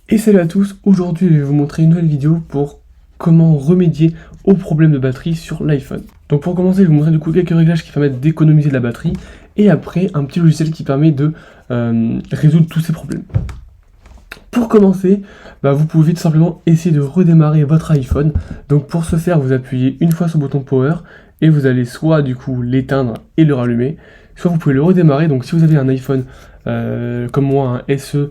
Et salut à tous, aujourd'hui je vais vous montrer une nouvelle vidéo pour comment remédier aux problèmes de batterie sur l'iPhone. Donc pour commencer, je vais vous montrer du coup quelques réglages qui permettent d'économiser de la batterie et après un petit logiciel qui permet de résoudre tous ces problèmes. Pour commencer, vous pouvez tout simplement essayer de redémarrer votre iPhone. Donc pour ce faire, vous appuyez une fois sur le bouton Power et vous allez soit du coup l'éteindre et le rallumer, soit vous pouvez le redémarrer. Donc si vous avez un iPhone comme moi, un SE,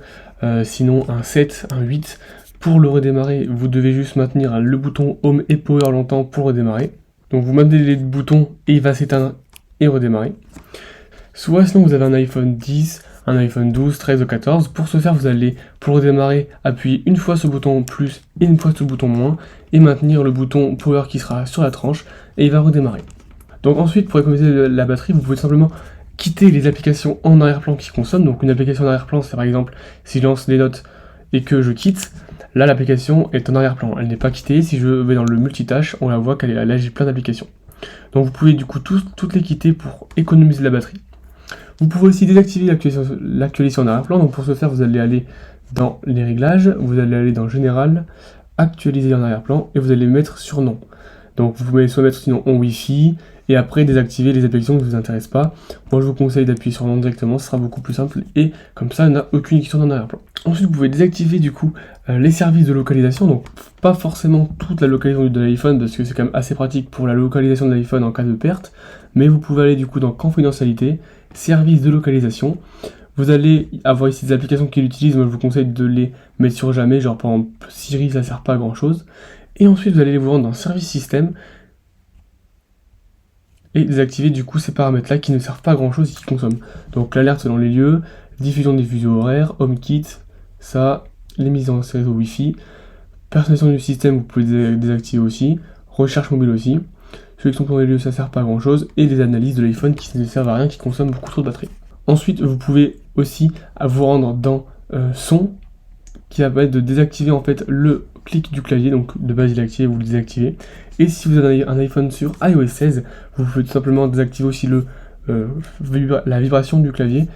sinon un 7, un 8, pour le redémarrer, vous devez juste maintenir le bouton Home et Power longtemps pour redémarrer. Donc vous maintenez les boutons et il va s'éteindre et redémarrer. Soit sinon vous avez un iPhone 10, un iPhone 12, 13 ou 14. Pour ce faire, vous allez, pour redémarrer, appuyer une fois sur le bouton plus et une fois sur le bouton moins et maintenir le bouton Power qui sera sur la tranche et il va redémarrer. Donc ensuite, pour économiser la batterie, vous pouvez simplement quitter les applications en arrière-plan qui consomment. Donc une application en arrière-plan, c'est par exemple si je lance des notes et que je quitte, là l'application est en arrière-plan, elle n'est pas quittée. Si je vais dans le multitâche, on la voit qu'elle est là, j'ai plein d'applications. Donc vous pouvez du coup toutes les quitter pour économiser la batterie. Vous pouvez aussi désactiver l'actualisation en arrière-plan. Donc pour ce faire, vous allez aller dans les réglages, vous allez aller dans Général, Actualiser en arrière-plan et vous allez mettre sur non. Donc vous pouvez soit mettre sinon en Wi-Fi et après désactiver les applications qui ne vous intéressent pas. Moi je vous conseille d'appuyer sur non directement, ce sera beaucoup plus simple et comme ça on n'a aucune qui tourne en arrière-plan. Ensuite vous pouvez désactiver du coup les services de localisation, donc pas forcément toute la localisation de l'iPhone parce que c'est quand même assez pratique pour la localisation de l'iPhone en cas de perte, mais vous pouvez aller du coup dans confidentialité, services de localisation. Vous allez avoir ici des applications qui l'utilisent, moi je vous conseille de les mettre sur jamais, genre par exemple Siri ça sert pas à grand chose. Et ensuite vous allez vous rendre dans service système et désactiver du coup ces paramètres là qui ne servent pas à grand chose et qui consomment. Donc l'alerte selon les lieux, diffusion des fuseaux horaires, HomeKit, ça, les mises en réseau Wi-Fi, personnalisation du système vous pouvez désactiver aussi, recherche mobile aussi, sélection pour les lieux ça sert pas à grand chose, et des analyses de l'iPhone qui ne servent à rien, qui consomment beaucoup trop de batterie. Ensuite vous pouvez aussi vous rendre dans son, qui va permettre de désactiver en fait le clic du clavier, donc de base il est activé, vous le désactivez. Et si vous avez un iPhone sur iOS 16, vous pouvez tout simplement désactiver aussi la vibration du clavier.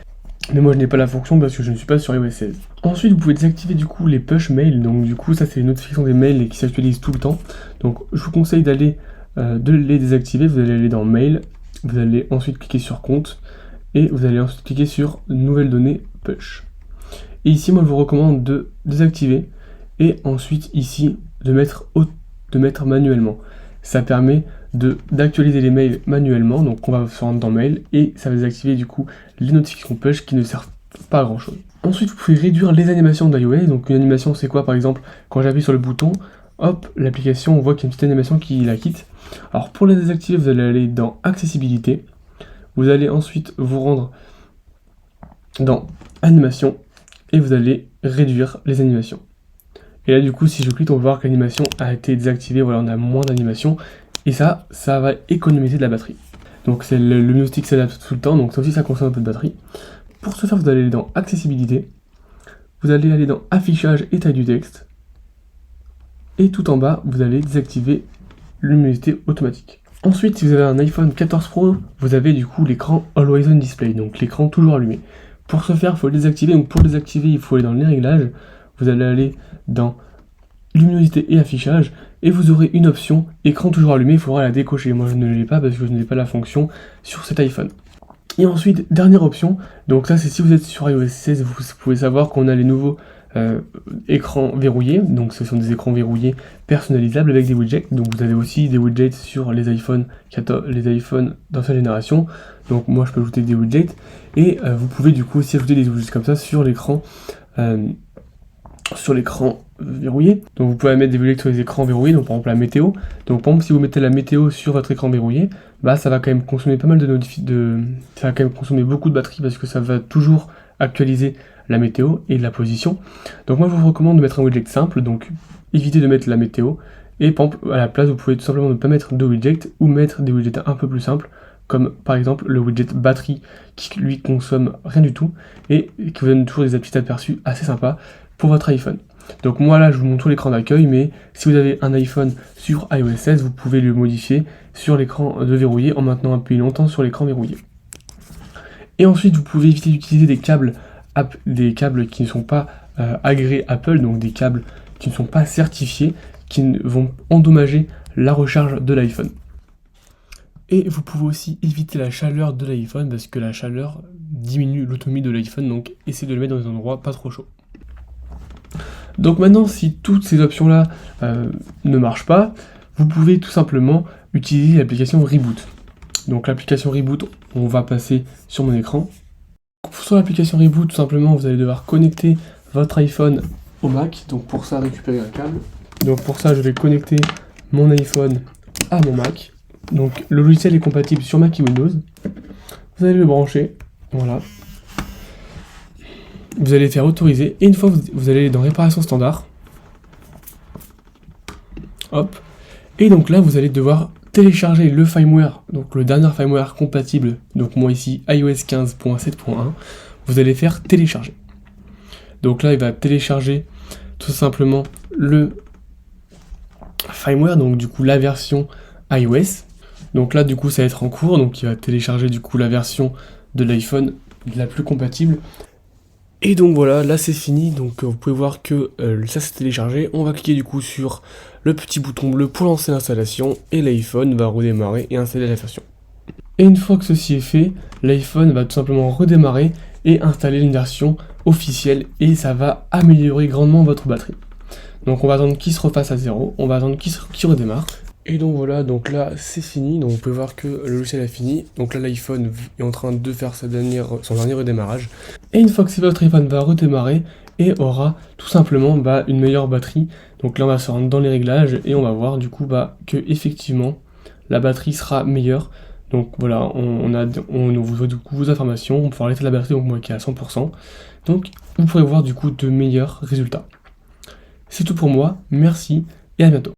Mais moi je n'ai pas la fonction parce que je ne suis pas sur iOS 16. Ensuite vous pouvez désactiver du coup les push mails, donc du coup ça c'est une notification des mails qui s'actualisent tout le temps. Donc je vous conseille d'aller de les désactiver, vous allez aller dans mail, vous allez ensuite cliquer sur compte, et vous allez ensuite cliquer sur nouvelles données push. Et ici moi je vous recommande de désactiver et ensuite ici de mettre manuellement. Ça permet d'actualiser les mails manuellement, donc on va se rendre dans mail et ça va désactiver du coup les notifications push qui ne servent pas à grand chose. Ensuite vous pouvez réduire les animations d'iOS, donc une animation c'est quoi par exemple quand j'appuie sur le bouton, hop, l'application on voit qu'il y a une petite animation qui la quitte. Alors pour la désactiver vous allez aller dans accessibilité, vous allez ensuite vous rendre dans animation et vous allez réduire les animations. Et là du coup si je clique on va voir que l'animation a été désactivée, voilà on a moins d'animation et ça va économiser de la batterie. Donc c'est le Lumio-Stick s'adapte tout le temps, donc ça aussi ça consomme un peu de batterie. Pour ce faire vous allez aller dans accessibilité, vous allez aller dans affichage et taille du texte et tout en bas vous allez désactiver luminosité automatique. Ensuite si vous avez un iPhone 14 Pro, vous avez du coup l'écran Always On Display, donc l'écran toujours allumé. Pour ce faire il faut le désactiver, donc pour le désactiver il faut aller dans les réglages, vous allez aller dans luminosité et affichage et vous aurez une option écran toujours allumé, il faudra la décocher. Moi je ne l'ai pas parce que je n'ai pas la fonction sur cet iPhone. Et ensuite dernière option, donc ça c'est si vous êtes sur iOS 16, vous pouvez savoir qu'on a les nouveaux écrans verrouillés, donc ce sont des écrans verrouillés personnalisables avec des widgets. Donc vous avez aussi des widgets sur les iPhones d'ancienne génération, donc moi je peux ajouter des widgets et vous pouvez du coup aussi ajouter des widgets comme ça sur l'écran verrouillé. Donc vous pouvez mettre des widgets sur les écrans verrouillés, donc par exemple la météo. Donc par exemple si vous mettez la météo sur votre écran verrouillé, ça va quand même consommer pas mal ça va quand même consommer beaucoup de batterie parce que ça va toujours actualiser la météo et la position. Donc moi je vous recommande de mettre un widget simple, donc évitez de mettre la météo et par exemple à la place vous pouvez tout simplement ne pas mettre de widget ou mettre des widgets un peu plus simples comme par exemple le widget batterie qui lui consomme rien du tout et qui vous donne toujours des petits aperçus assez sympas pour votre iPhone. Donc moi là je vous montre l'écran d'accueil, mais si vous avez un iPhone sur iOS 16 vous pouvez le modifier sur l'écran de verrouillé en maintenant appuyé longtemps sur l'écran verrouillé. Et ensuite vous pouvez éviter d'utiliser des câbles qui ne sont pas agréés Apple, donc des câbles qui ne sont pas certifiés, qui vont endommager la recharge de l'iPhone. Et vous pouvez aussi éviter la chaleur de l'iPhone parce que la chaleur diminue l'autonomie de l'iPhone, donc essayez de le mettre dans un endroit pas trop chaud. Donc maintenant, si toutes ces options-là ne marchent pas, vous pouvez tout simplement utiliser l'application Reboot. Donc l'application Reboot, on va passer sur mon écran. Sur l'application Reboot, tout simplement, vous allez devoir connecter votre iPhone au Mac. Donc pour ça, récupérer un câble. Donc pour ça, je vais connecter mon iPhone à mon Mac. Donc le logiciel est compatible sur Mac et Windows. Vous allez le brancher, voilà. Vous allez faire autoriser, et une fois vous allez dans réparation standard. Hop. Et donc là, vous allez devoir télécharger le firmware, donc le dernier firmware compatible, donc moi ici iOS 15.7.1, vous allez faire télécharger. Donc là, il va télécharger tout simplement le firmware, donc du coup la version iOS. Donc là, du coup, ça va être en cours, donc il va télécharger du coup la version de l'iPhone la plus compatible. Et donc voilà, là c'est fini, donc vous pouvez voir que ça s'est téléchargé. On va cliquer du coup sur le petit bouton bleu pour lancer l'installation, et l'iPhone va redémarrer et installer la version. Et une fois que ceci est fait, l'iPhone va tout simplement redémarrer et installer une version officielle, et ça va améliorer grandement votre batterie. Donc on va attendre qu'il se refasse à 0, on va attendre qu'il redémarre. Et donc voilà, donc là c'est fini, donc vous pouvez voir que le logiciel a fini. Donc là l'iPhone est en train de faire son dernier redémarrage. Et une fois que votre iPhone va redémarrer et aura tout simplement une meilleure batterie. Donc là on va se rendre dans les réglages et on va voir du coup que effectivement la batterie sera meilleure. Donc voilà, on vous voit du coup vos informations, on peut voir l'état de la batterie, donc moi qui est à 100%. Donc vous pourrez voir du coup de meilleurs résultats. C'est tout pour moi, merci et à bientôt.